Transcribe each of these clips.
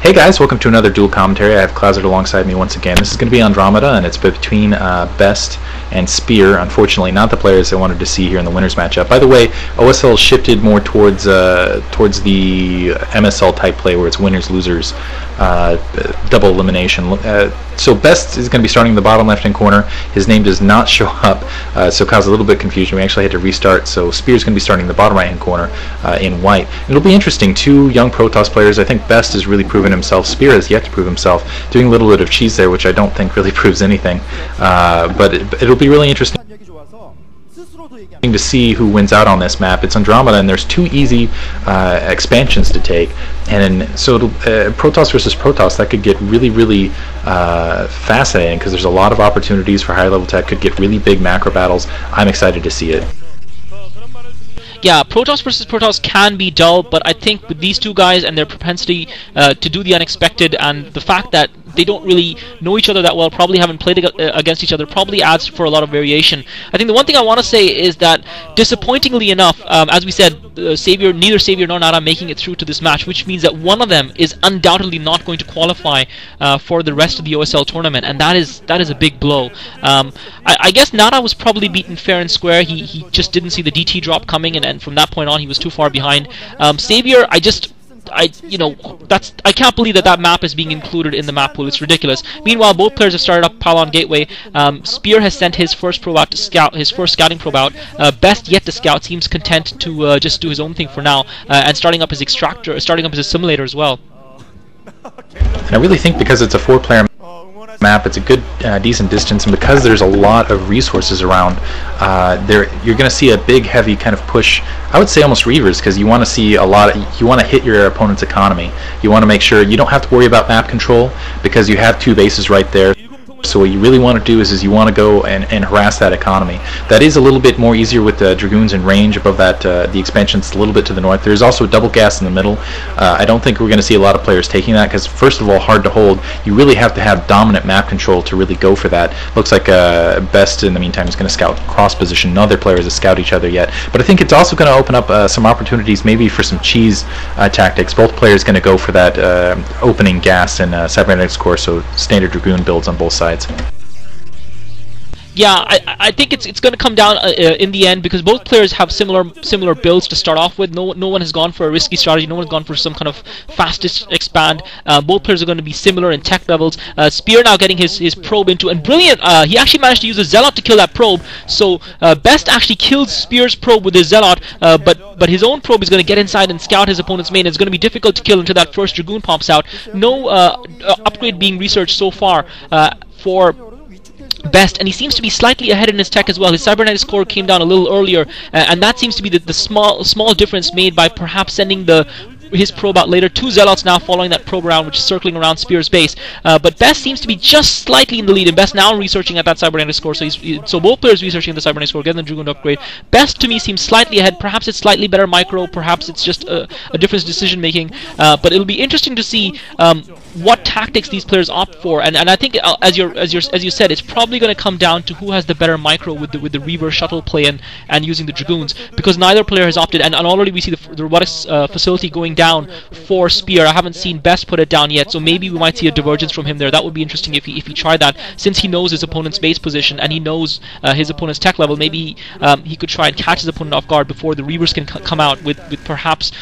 Hey guys, welcome to another dual commentary. I have Clouzard alongside me once again. This is going to be Andromeda, and it's between Best and Spear. Unfortunately, not the players I wanted to see here in the winners matchup. By the way, OSL shifted more towards the MSL type play, where it's winners losers, double elimination. So Best is going to be starting in the bottom left hand corner. His name does not show up, so it caused a little bit of confusion. We actually had to restart. So Spear is going to be starting in the bottom right hand corner in white. It'll be interesting. Two young protoss players. I think Best has really proven himself. Spear has yet to prove himself, doing a little bit of cheese there, which I don't think really proves anything. But it'll be really interesting to see who wins out on this map. It's Andromeda, and there's two easy expansions to take, and so Protoss versus Protoss, that could get really fascinating, because there's a lot of opportunities for higher level tech. Could get really big macro battles. I'm excited to see it. Yeah, Protoss versus Protoss can be dull, but I think with these two guys and their propensity to do the unexpected, and the fact that they don't really know each other that well, probably haven't played against each other, probably adds for a lot of variation. I think the one thing I want to say is that, disappointingly enough, as we said, neither Savior nor Nada making it through to this match, which means that one of them is undoubtedly not going to qualify for the rest of the OSL tournament, and that is a big blow. I guess Nada was probably beaten fair and square. He just didn't see the DT drop coming, and from that point on he was too far behind. Savior, I can't believe that map is being included in the map pool. It's ridiculous. Meanwhile, both players have started up Palon Gateway. Spear has sent his first probe out to scout, his first scouting probe out. Best yet to scout, seems content to just do his own thing for now, and starting up his extractor, starting up his assimilator as well. And I really think because it's a 4-player map, it's a good decent distance, and because there's a lot of resources around, you're going to see a big heavy kind of push. I would say almost reavers, because you want to see a lot you want to hit your opponent's economy. You want to make sure you don't have to worry about map control, because you have two bases right there. So what you really want to do is you want to go and harass that economy. That is a little bit more easier with the Dragoons in range above that. The expansion's a little bit to the north. There's also double gas in the middle. I don't think we're going to see a lot of players taking that, because first of all, hard to hold. You really have to have dominant map control to really go for that. Looks like Best in the meantime is going to scout cross position. No other players have scouted each other yet. But I think it's also going to open up some opportunities maybe for some cheese tactics. Both players going to go for that opening gas in Cybernetics core, so standard Dragoon builds on both sides. Yeah, I think it's going to come down in the end, because both players have similar builds to start off with. No one has gone for a risky strategy. No one's gone for some kind of fastest expand. Both players are going to be similar in tech levels. Spear now getting his probe into, and brilliant. He actually managed to use a Zealot to kill that probe. So Best actually kills Spear's probe with his Zealot, but his own probe is going to get inside and scout his opponent's main. It's going to be difficult to kill until that first Dragoon pops out. No upgrade being researched so far for Best, and he seems to be slightly ahead in his tech as well. His Cybernetics core came down a little earlier, and that seems to be the small difference made by perhaps sending his probe out later. Two Zealots now following that probe around, which is circling around Spear's base. But Best seems to be just slightly in the lead, and Best now researching at that Cybernetics core. So both players researching the Cybernetics core, getting the Dragoon to upgrade. Best to me seems slightly ahead. Perhaps it's slightly better micro. Perhaps it's just a different decision making. But it'll be interesting to see what tactics these players opt for. And I think as you said, it's probably going to come down to who has the better micro with the reverse shuttle play and using the Dragoons, because neither player has opted. And already we see the robotics facility going down for Spear. I haven't seen Best put it down yet, so maybe we might see a divergence from him there. That would be interesting if he tried that, since he knows his opponent's base position and he knows his opponent's tech level. Maybe he could try and catch his opponent off guard before the Reavers can come out with perhaps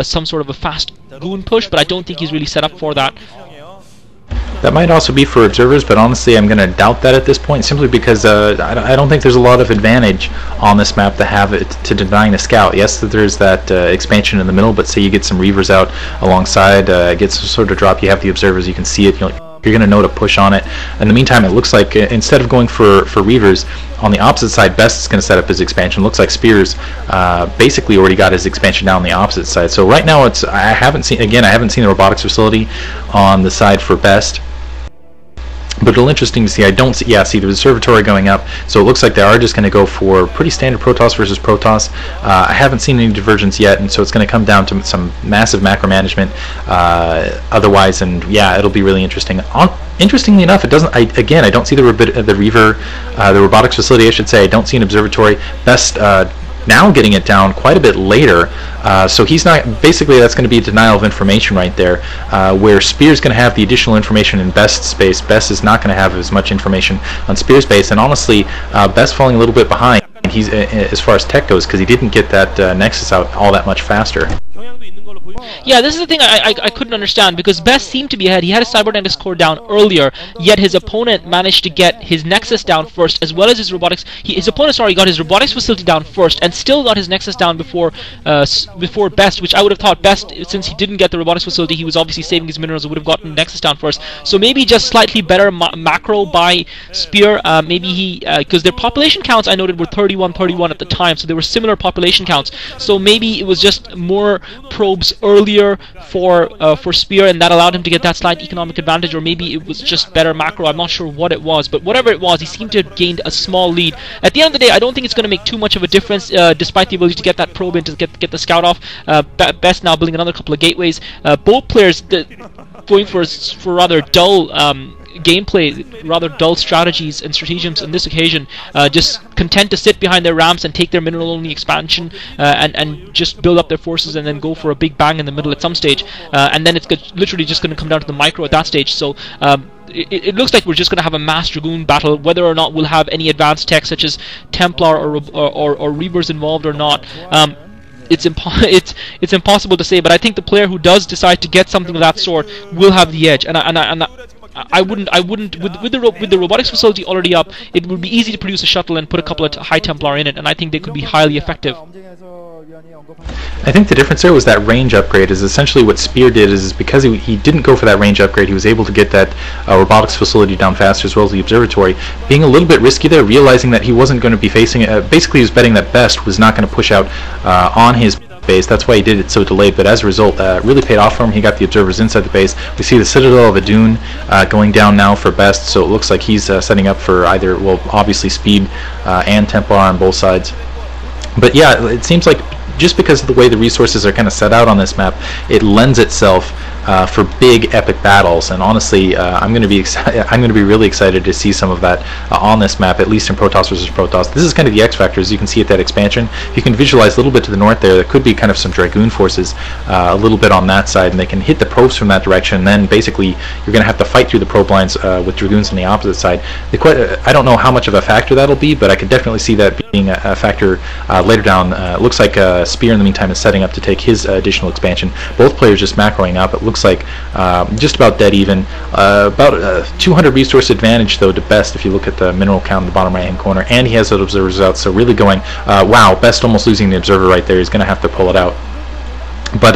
some sort of a fast goon push, but I don't think he's really set up for that. That might also be for observers, but honestly I'm going to doubt that at this point, simply because I don't think there's a lot of advantage on this map to have it to denying the scout. Yes, there's that expansion in the middle, but say you get some Reavers out alongside, get some sort of drop, you have the observers, you can see it, you're going to know to push on it. In the meantime, it looks like instead of going for Reavers, on the opposite side, Best is going to set up his expansion. Looks like Spears basically already got his expansion down the opposite side. So right now, I haven't seen the robotics facility on the side for Best. But it'll interesting to see. I don't see, see the observatory going up, so it looks like they are just going to go for pretty standard Protoss versus Protoss. I haven't seen any divergence yet, and so it's going to come down to some massive macro management otherwise, and yeah, it'll be really interesting. Interestingly enough, it doesn't. I don't see the robotics facility. I should say I don't see an observatory. Best now getting it down quite a bit later. So he's not, basically that's going to be denial of information right there, where Spear's going to have the additional information in Best's base. Best is not going to have as much information on Spear's base, and honestly, Best falling a little bit behind. He's as far as tech goes, because he didn't get that Nexus out all that much faster. Yeah, this is the thing I couldn't understand, because Best seemed to be ahead. He had his cybernetics core down earlier, yet his opponent managed to get his Nexus down first, as well as his robotics. His opponent, got his robotics facility down first, and still got his Nexus down before Best, which I would have thought Best, since he didn't get the robotics facility, he was obviously saving his minerals, would have gotten Nexus down first. So maybe just slightly better macro by Spear. Maybe he, because their population counts I noted were 31 at the time, so there were similar population counts. So maybe it was just more probes earlier for Spear, and that allowed him to get that slight economic advantage, or maybe it was just better macro. I'm not sure what it was, but whatever it was, he seemed to have gained a small lead. At the end of the day, I don't think it's going to make too much of a difference, despite the ability to get that probe in to get the scout off. Best now building another couple of gateways. Both players going for rather dull gameplay, rather dull strategies and stratagems on this occasion, just content to sit behind their ramps and take their mineral only expansion, and just build up their forces and then go for a big bang in the middle at some stage, and then it's literally just going to come down to the micro at that stage. So it looks like we're just going to have a mass Dragoon battle. Whether or not we'll have any advanced tech such as Templar or Reavers involved or not, it's impossible to say. But I think the player who does decide to get something of that sort will have the edge, and I wouldn't with the robotics facility already up, it would be easy to produce a shuttle and put a couple of high Templar in it, and I think they could be highly effective. I think the difference there was that range upgrade. Is essentially what Spear did is because he didn't go for that range upgrade, he was able to get that robotics facility down faster, as well as the observatory. Being a little bit risky there, realizing that he wasn't going to be facing basically he was betting that Best was not going to push out on his base. That's why he did it so delayed, but as a result, really paid off for him. He got the observers inside the base. We see the Citadel of Adun going down now for Best, so it looks like he's setting up for either, well, obviously speed and Templar on both sides. But yeah, it seems like just because of the way the resources are kind of set out on this map, it lends itself for big epic battles, and honestly, I'm going to be really excited to see some of that on this map, at least in Protoss versus Protoss. This is kind of the X factor, as you can see at that expansion. You can visualize a little bit to the north there could be kind of some Dragoon forces a little bit on that side, and they can hit the probes from that direction, and then basically you're going to have to fight through the probe lines with Dragoons on the opposite side. I don't know how much of a factor that'll be, but I could definitely see that being a factor later down. Looks like Spear in the meantime is setting up to take his additional expansion. Both players just macroing up. It looks like just about dead even. About 200 resource advantage though to Best if you look at the mineral count in the bottom right hand corner, and he has those observers out, so really going, wow, Best almost losing the observer right there. He's going to have to pull it out. But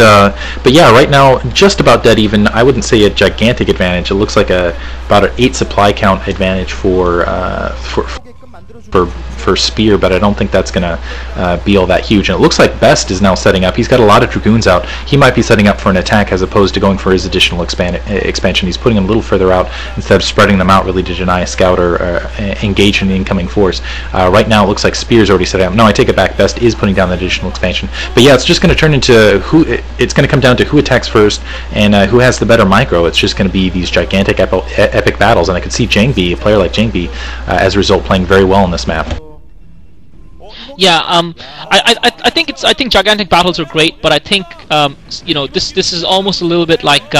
yeah, right now just about dead even. I wouldn't say a gigantic advantage. It looks like about an 8 supply count advantage for Spear, but I don't think that's going to be all that huge. And it looks like Best is now setting up. He's got a lot of Dragoons out. He might be setting up for an attack as opposed to going for his additional expansion. He's putting them a little further out instead of spreading them out really to deny a scout or engage in the incoming force. Right now it looks like Spear's already set up. No, I take it back. Best is putting down the additional expansion. But yeah, it's just going to turn into it's going to come down to who attacks first and who has the better micro. It's just going to be these gigantic epic battles, and I could see a player like Jangbi, as a result, playing very well in this map. Yeah, I think gigantic battles are great, but I think this is almost a little bit like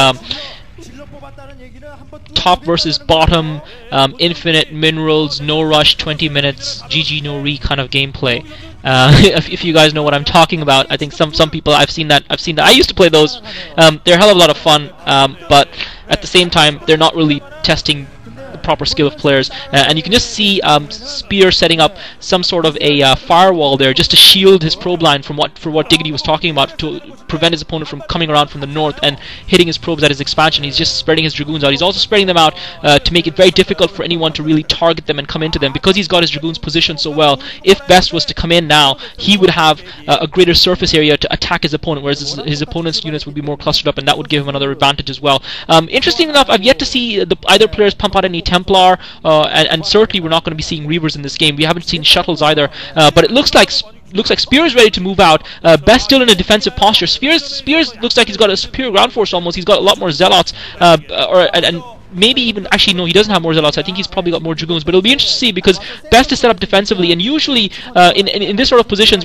top versus bottom, infinite minerals, no rush, 20 minutes, GG no re kind of gameplay. If you guys know what I'm talking about, I think some people I've seen that. I used to play those. They're a hell of a lot of fun, but at the same time, they're not really testing the proper skill of players, and you can just see Spear setting up some sort of a firewall there just to shield his probe line from what Diggity was talking about, to prevent his opponent from coming around from the north and hitting his probes at his expansion. He's just spreading his Dragoons out. He's also spreading them out to make it very difficult for anyone to really target them and come into them, because he's got his Dragoons positioned so well. If Best was to come in now, he would have a greater surface area to attack his opponent, whereas his opponent's units would be more clustered up, and that would give him another advantage as well. Interesting enough, I've yet to see either players pump out any Templar, and certainly we're not going to be seeing Reavers in this game. We haven't seen shuttles either, but it looks like Spear is ready to move out. Best still in a defensive posture. Spears looks like he's got a superior ground force almost. He's got a lot more Zealots, and maybe even, actually no, he doesn't have more Zealots. I think he's probably got more Dragoons, but it'll be interesting to see, because Best is set up defensively, and usually in this sort of positions